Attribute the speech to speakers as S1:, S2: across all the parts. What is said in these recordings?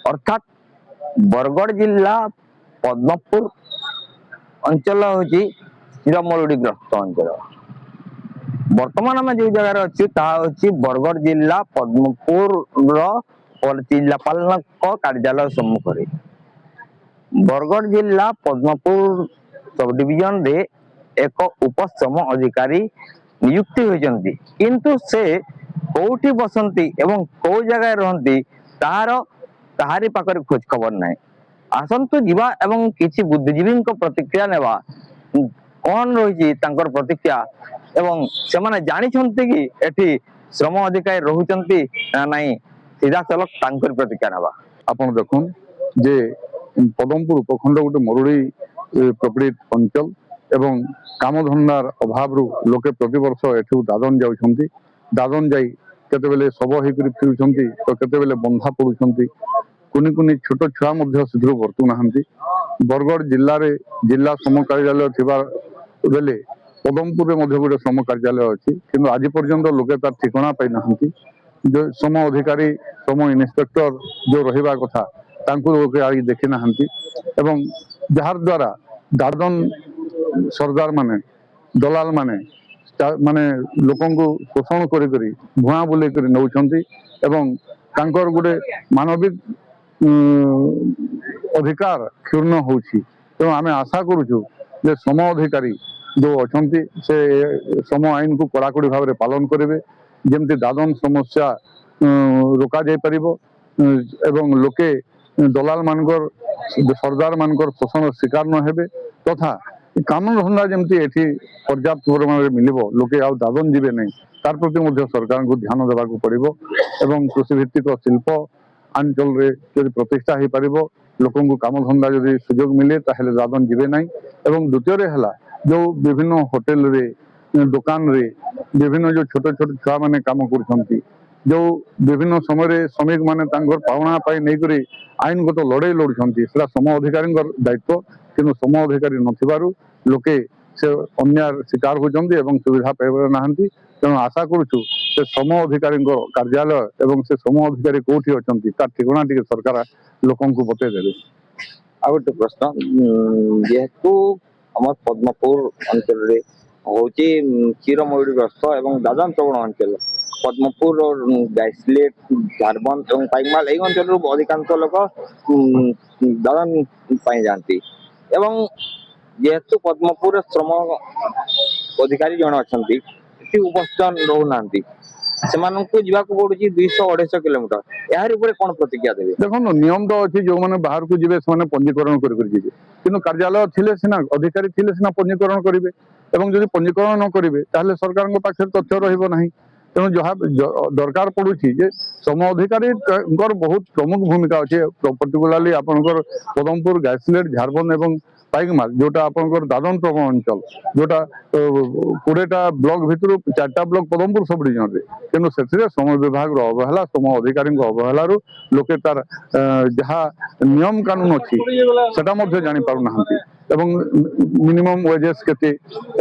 S1: अर्थात बरगढ़ जिला पद्मपुर अंचल हूँ चिरमरुड़ीग्रस्त अंचल। बर्तमान आम जो जगार अच्छी हूँ बरगढ़ जिला पद्मपुर जिलापाल कार्यालय सम्मुख में। बरगढ़ जिला पद्मपुर सब डिविजन रे एक उपश्रम अधिकारी नियुक्ति होती किंतु से कोठी बसंती एवं कौ जगह रहती ताहारी पाखरे खोज खबर ना। आसतु जीवा एवं किसी बुद्धिजीवी प्रतिक्रिया नेवा कौन रही प्रतिक्रिया एवं से माने जानी कि एठी श्रम अधिकारी रोचंती ना नहीं सीधा सलख तांकर प्रतिक्रिया नेवा।
S2: आपण देखुन जे पदमपुर उपखंड गोटे मरुड़ी प्रपीड़ित अंचल एवं कामधंदार अभाव लोके प्रति वर्ष एठू दादन जाउछंती। दादन जाई केतेबेले सब होकर फिरुछंती तो केतेबेले बंधा पड़ुछंती। कुनी कुनी छोट छुआ मध्य सिद्धु वर्तु नाहंती। बरगढ़ जिल्ला रे जिला सम कार्यालय थिबा बेले पदमपुर रे मध्य गोटे सम कार्यालय अछि किंतु आज पर्यंत लोके तार ठिकाना पाई नाहंती। जो सम अधिकारी सम इन्स्पेक्टर जो रहिबा कथा तांको लोके आज देखि नाहंती एवं जहार द्वारा दादन सरदार माने दलाल माने माने लोकंको शोषण करी करी भुआ बुले करी नौछंती एवं तांकर गोटे मानविक अधिकार क्षुण्ण होउछि। तो आमे आशा करूछु जे सम अधिकारी जो अछंती से सम आईन को कड़ाकड़ी भाव में पालन करेंगे जमती दादन समस्या रोका जाय परिबो एवं लोके दलाल मानकर सरदार मानकर शोषण शिकार न हेबे तथा कानून धंदा जमती एठी पर्याप्त परिमाण में मिलिबो लोके आउ दादन जीवे नहीं तार प्रति मध्य सरकार को ध्यान देवा को पड़िबो एवं कृषि भित्तिक शिल्प अंचल रे यदि प्रतिष्ठा हो पारिबो लोकन को काम धंदा यदि सुजोग मिले ताहेले दादन जीवे नहीं। एवं द्वितीय रे हला जो विभिन्न होटल रे दुकान रे विभिन्न जो छोट छोट छुआ माने काम करछंती जो विभिन्न समय रे श्रमिक माने तांकर पावना पाई नै करी आईनगत लड़ाई लड़छंती सेटा सम अधिकारी दायित्व किंतु सम अधिकारी नथिबारु लोके से अन्याय शिकार होचंती एवं सुविधा पाइबार नाहंती। तेणु आशा करूछु से सम अधिकारी कार्यालय एवं से सम अधिकारी कोठी अछंती तार ठिकाना टिके सरकार लोकन को बते देबे।
S1: आ गोटे प्रश्न जेहेतु आम पद्मपुर अंचल रे होची चिरमरुड़ीग्रस्त एवं दादन प्रवण अंचल पद्मपुर और गाइसलेट झारबंद एवं पाइकमाल यही अंचल अधिकांश लोक दादन पाई जाती एवं जेहेतु पद्मपुर श्रम अधिकारी जन अच्छा उपस्थित रोना से पड़ुची 200-250 किलोमीटर यार कौन प्रतिक्रिया देवे।
S2: देखो नियम तो अच्छी जो मैंने बाहर को जीवे से पंजीकरण करेंगे कि कार्यालय थिले सिना अधिकारी थिले सिना पंजीकरण करेंगे एवं जब पंजीकरण न करेंगे ताहले सरकार पाखे तथ्य रहिबो नहीं। तेणु जहाँ दरकार पड़ुची जे सम अधिकारी बहुत प्रमुख भूमिका अच्छे पर्टिकुलाली आपनकर पदमपुर गाइसलेट झारबंद एवं पाइकमाल जोटा आपनकर दादन प्रवण अंचल जोटा 20टा ब्लॉक भितर 4टा ब्लॉक पदमपुर सब डिविजन रे किंतु से सम विभाग अवहेला सम अधिकारी अवहेलू लोके तार जहाँ नियम कानून अच्छी सेटा मध्य जानी पारु नाहंती एवं मिनिमम वेजेस केते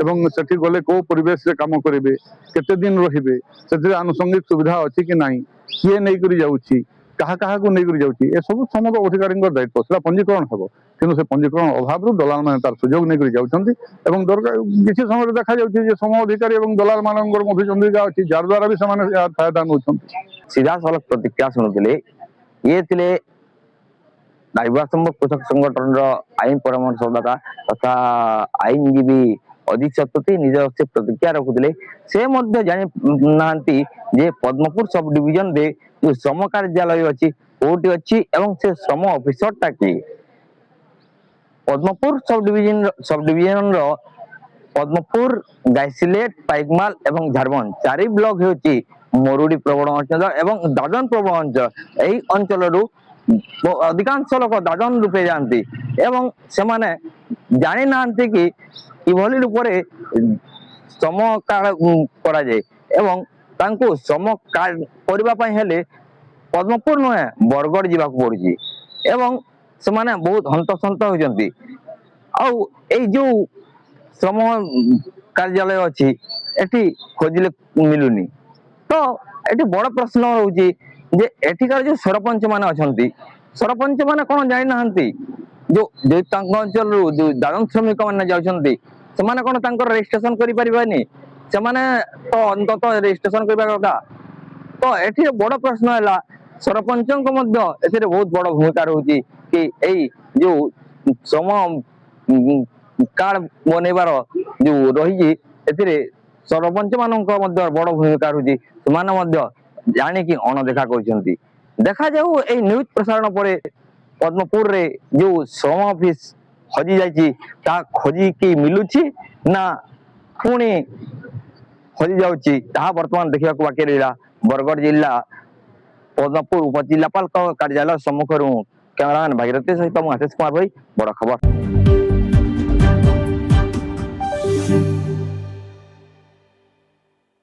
S2: एवं सेठी गले को परिवेश रे काम करेंगे केते दिन रहिबे से आनुषंगिक सुविधा अच्छी कि नहीं किए नहीं करी जाउची कहा कहा को नहीं करी जाउची ए सब समस्त अधिकारी दायित्व से पंजीकरण हेबो किंतु से पंजीकरण अभाव दलाल माने तार सुजोग नहीं करी जाउछंती एवं दरकार किसी समय देखा जाउची जे सम अधिकारी एवं दलाल मानकर मध्य चंद्रिका अच्छी जार द्वारा भी समान फायदा नउछंती।
S1: सीधा सलख प्रतिक्रिया शुणुले ये थिले नाइबासंब कृषक संगठन आईन परामर्शदाता तथा आईनजीवी अधीक्षक निज से प्रतिक्रिया रखुले से जानी नांती जे पद्मपुर सब डिविजन रे जो श्रम कार्यालय अच्छी कोटी अच्छी एवं से श्रम ऑफिसर कि पद्मपुर सब डिविजन पद्मपुर गाइसलेट पाइकमाल एवं झारबंद 4 ब्लॉक होची मरुड़ी प्रवण अंचल एवं दादन प्रवण अंचल यही अंचल अधिकांश लोक दादन रूपे जाती एवं से माने जानी नांती कि किभली रूपरे श्रम कार्ड करा जाए एवं तांको श्रम कार्ड करबा पई हेले पद्मपुर नुहे बरगढ़ जीवाक पड़ुची एवं से माने बहुत हंतसंत होजंती आउ ए जो श्रम कार्यालय अच्छी एटी खोजिले मिलुनी तो एटी बड़ प्रश्न होउची जे एठिकार जो सरपंच माने अछंती ସରପଞ୍ଚ ମାନେ କଣ ଜାଣିନାହାନ୍ତି ଯୋଉ ତାଙ୍କ ଅଞ୍ଚଳରୁ ଯୋଉ ଦାଦନ ଶ୍ରମିକ ମାନେ ଯାଉଛନ୍ତି ସେମାନେ କଣ ତାଙ୍କର ରେଜିଷ୍ଟ୍ରେସନ କରିପାରିବେନି? ସେମାନେ ତ ଅନ୍ତତଃ ରେଜିଷ୍ଟ୍ରେସନ କରିବା କଥା। ତ ଏଠି ବଡ ପ୍ରଶ୍ନ ହେଲା ସରପଞ୍ଚଙ୍କ ମଧ୍ୟ ଏଥିରେ ବହୁତ ବଡ ଭୂମିକା ରହୁଛି କି ଏଇ ଯୋଉ ସମ କାର୍ଡ ବନେଇବାର ଯୋଉ ରହିଛି ଏଥିରେ ସରପଞ୍ଚ ମାନଙ୍କ ମଧ୍ୟ ବଡ ଭୂମିକା ରହୁଛି। ସେମାନେ ମଧ୍ୟ ଜାଣିକି ଅଣଦେଖା କରୁଛନ୍ତି। ଦେଖାଯାଉ ଏଇ ନ୍ୟୁଜ ପ୍ରସାରଣ ପରେ ପଦ୍ମପୁରରେ ଯୋଉ ଶ୍ରମ ଅଫିସ ହଜି ଯାଇଛି ତାହା ଖୋଜିକି ମିଳୁଛି ନା ପୁଣି ହଜି ଯାଉଛି ତାହା ବର୍ତ୍ତମାନ ଦେଖିବାକୁ ବାକି ରହିଲା। ବରଗଡ଼ ଜିଲ୍ଲା ପଦ୍ମପୁର ଉପଜିଲ୍ଲାପାଳଙ୍କ କାର୍ଯ୍ୟାଳୟ ସମ୍ମୁଖରୁ କ୍ୟାମେରାମ୍ୟାନ ଭାଗିରଥୀ ସହିତ ମୁଁ ଆଶିଷ କୁମାର ଭାଇ, ବଡ ଖବର।